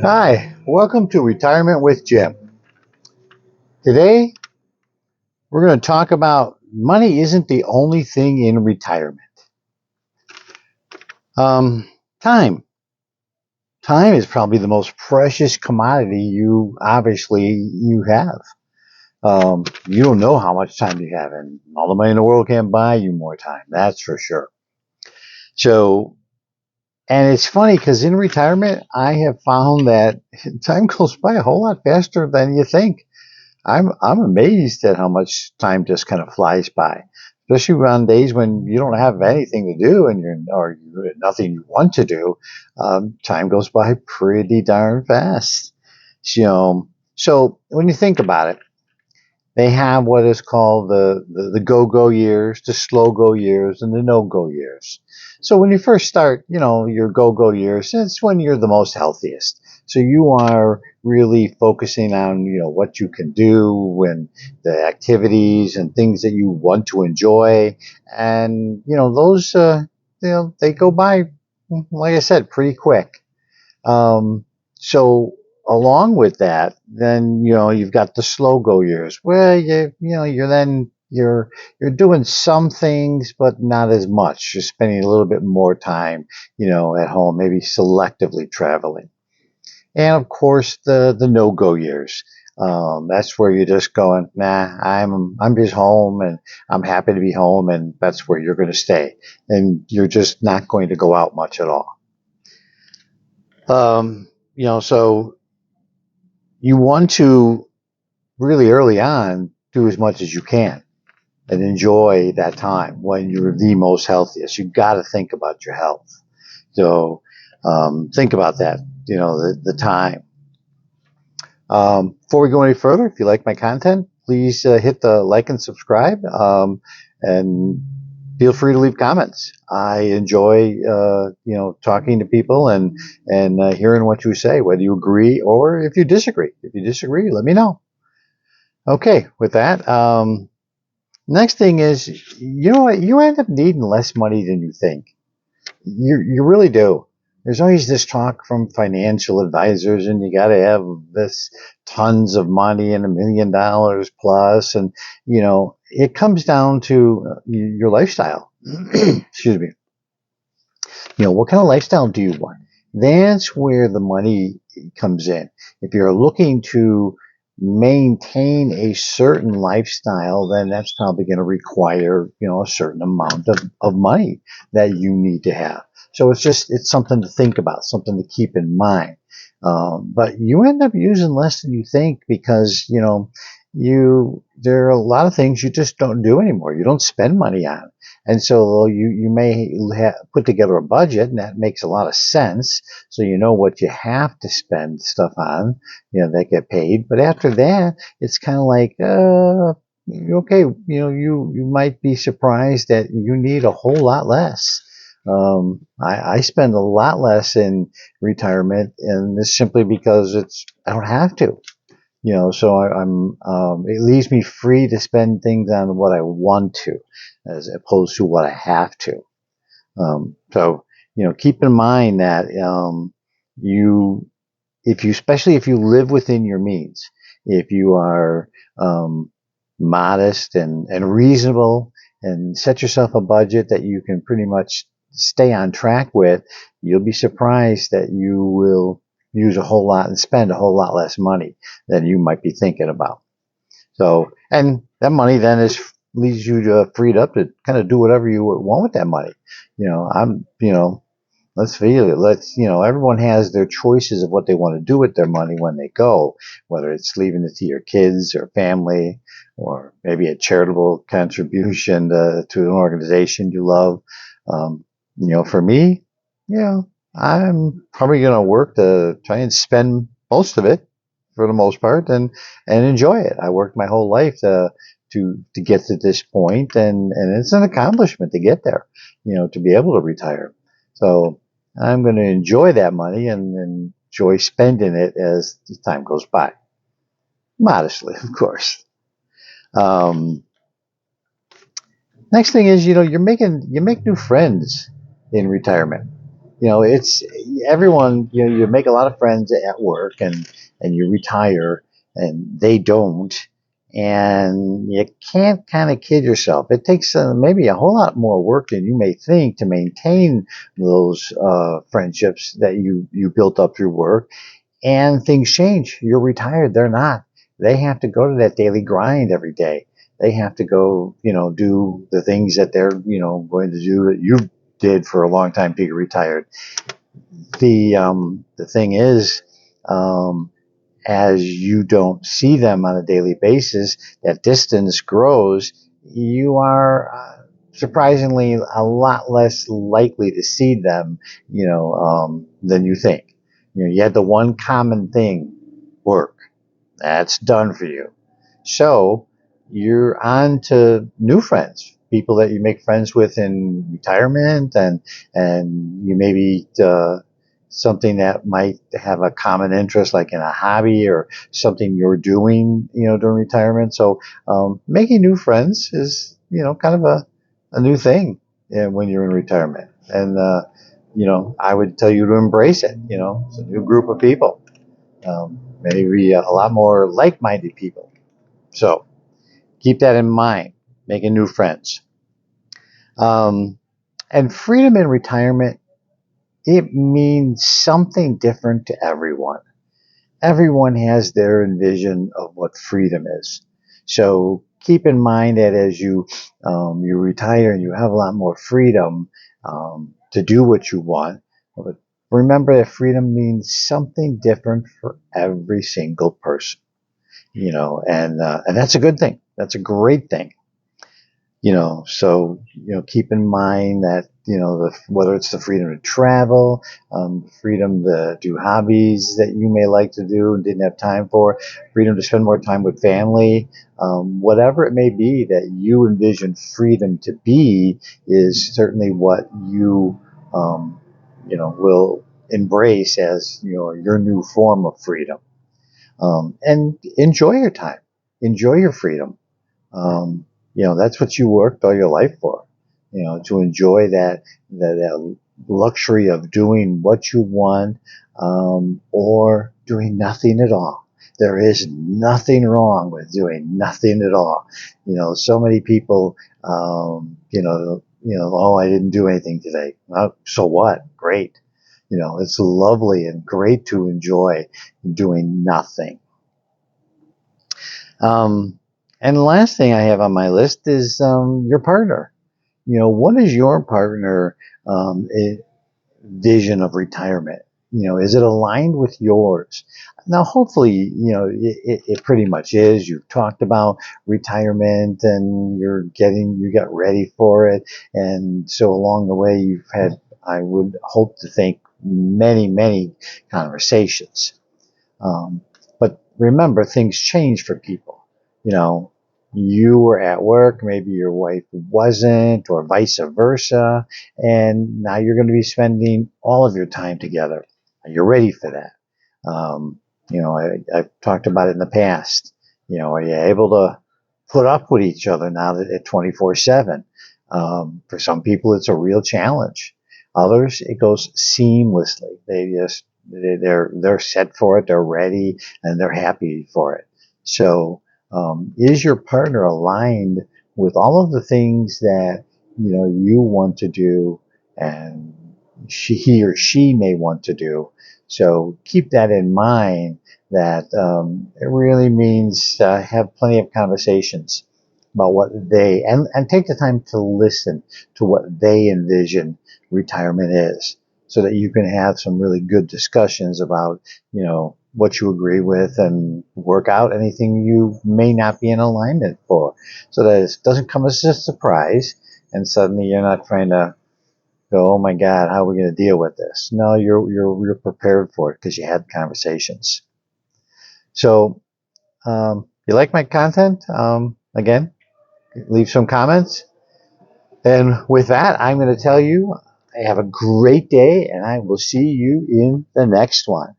Hi, welcome to Retirement with Jim. Today, we're going to talk about money isn't the only thing in retirement. Um, time. Time is probably the most precious commodity you have. You don't know how much time you have, and all the money in the world can't buy you more time. That's for sure. So, and it's funny because in retirement, I have found that time goes by a whole lot faster than you think. I'm amazed at how much time just kind of flies by, especially on days when you don't have anything to do and you nothing you want to do. Time goes by pretty darn fast. So when you think about it, they have what is called the go-go years, the slow-go years, and the no-go years. So when you first start, your go-go years, it's when you're the most healthiest. So you are really focusing on, what you can do and the activities and things that you want to enjoy. And, those, they go by, like I said, pretty quick. So along with that, then you've got the slow go years where you're doing some things, but not as much. You're spending a little bit more time, at home, maybe selectively traveling. And of course, the no go years. That's where you're just going, nah, I'm just home and I'm happy to be home, and that's where you're going to stay, and you're just not going to go out much at all. So you want to really early on do as much as you can and enjoy that time when you're the most healthiest. You've got to think about your health. So think about that, the time. Before we go any further, if you like my content, please hit the like and subscribe, and feel free to leave comments. I enjoy, talking to people and hearing what you say, whether you agree or if you disagree. If you disagree, let me know. Okay, with that, next thing is, you end up needing less money than you think. You really do. There's always this talk from financial advisors, and you got to have this tons of money and $1 million plus, and it comes down to your lifestyle. Excuse me. What kind of lifestyle do you want? That's where the money comes in. If you're looking to maintain a certain lifestyle, then that's probably going to require, a certain amount of money that you need to have. So it's something to think about, something to keep in mind. But you end up using less than you think because, there are a lot of things you just don't do anymore. You don't spend money on. And so you may put together a budget, and that makes a lot of sense. So you know what you have to spend stuff on, that get paid. But after that, it's kind of like, okay, you might be surprised that you need a whole lot less. I spend a lot less in retirement, and it's simply because I don't have to. So it leaves me free to spend things on what I want to, as opposed to what I have to. So, keep in mind that, especially if you live within your means, if you are, modest and reasonable and set yourself a budget that you can pretty much stay on track with, you'll be surprised that you will use a whole lot and spend a whole lot less money than you might be thinking about. So, and that money then leaves you freed up to kind of do whatever you want with that money. Let's feel it. Everyone has their choices of what they want to do with their money when they go, whether it's leaving it to your kids or family, or maybe a charitable contribution to an organization you love. For me, I'm probably going to work to try and spend most of it for the most part and enjoy it. I worked my whole life to get to this point, and it's an accomplishment to get there, to be able to retire. So I'm going to enjoy that money and enjoy spending it as the time goes by. Modestly, of course. Next thing is, you make new friends in retirement. it's everyone. You make a lot of friends at work, and you retire, and they don't, and you can't kind of kid yourself. It takes maybe a whole lot more work than you may think to maintain those friendships that you built up through work. And things change. You're retired. They're not. They have to go to that daily grind every day. They have to go, do the things that they're, going to do that you did for a long time till you're retired. The thing is, um, as you don't see them on a daily basis, that distance grows. You are surprisingly a lot less likely to see them, than you think. You had the one common thing, work. That's done for you. So you're on to new friends, people that you make friends with in retirement, and you maybe something that might have a common interest, like in a hobby or something you're doing, during retirement. So making new friends is, kind of a new thing when you're in retirement. And I would tell you to embrace it. It's a new group of people, maybe a lot more like-minded people. So keep that in mind, making new friends. Um, and freedom in retirement, it means something different to everyone. Everyone has their vision of what freedom is. So keep in mind that as you retire and you have a lot more freedom to do what you want, but remember that freedom means something different for every single person. And that's a good thing. That's a great thing. So keep in mind that whether it's the freedom to travel, freedom to do hobbies that you may like to do and didn't have time for, freedom to spend more time with family, whatever it may be that you envision freedom to be, is certainly what will embrace as your new form of freedom. And enjoy your time, enjoy your freedom. Um, that's what you worked all your life for, to enjoy that luxury of doing what you want, or doing nothing at all. There is nothing wrong with doing nothing at all. So many people, oh, I didn't do anything today. Well, so what? Great. It's lovely and great to enjoy doing nothing. And the last thing I have on my list is your partner. What is your partner vision of retirement? Is it aligned with yours? Now, hopefully, it pretty much is. You've talked about retirement and you got ready for it. And so along the way, you've had, I would hope to think, many, many conversations. But remember, things change for people. You were at work, maybe your wife wasn't, or vice versa, and now you're going to be spending all of your time together. Are you ready for that? I've talked about it in the past. Are you able to put up with each other now that at 24/7? For some people, it's a real challenge. Others, it goes seamlessly. They're set for it, they're ready, and they're happy for it. So, is your partner aligned with all of the things that you want to do, and he or she may want to do? So keep that in mind. That it really means have plenty of conversations about what they and take the time to listen to what they envision retirement is, so that you can have some really good discussions about what you agree with, and work out anything you may not be in alignment for, so that it doesn't come as a surprise and suddenly you're not trying to go, oh my God, how are we going to deal with this? No, you're prepared for it because you had conversations. So, you like my content? Again, leave some comments. And with that, I'm going to tell you, have a great day, and I will see you in the next one.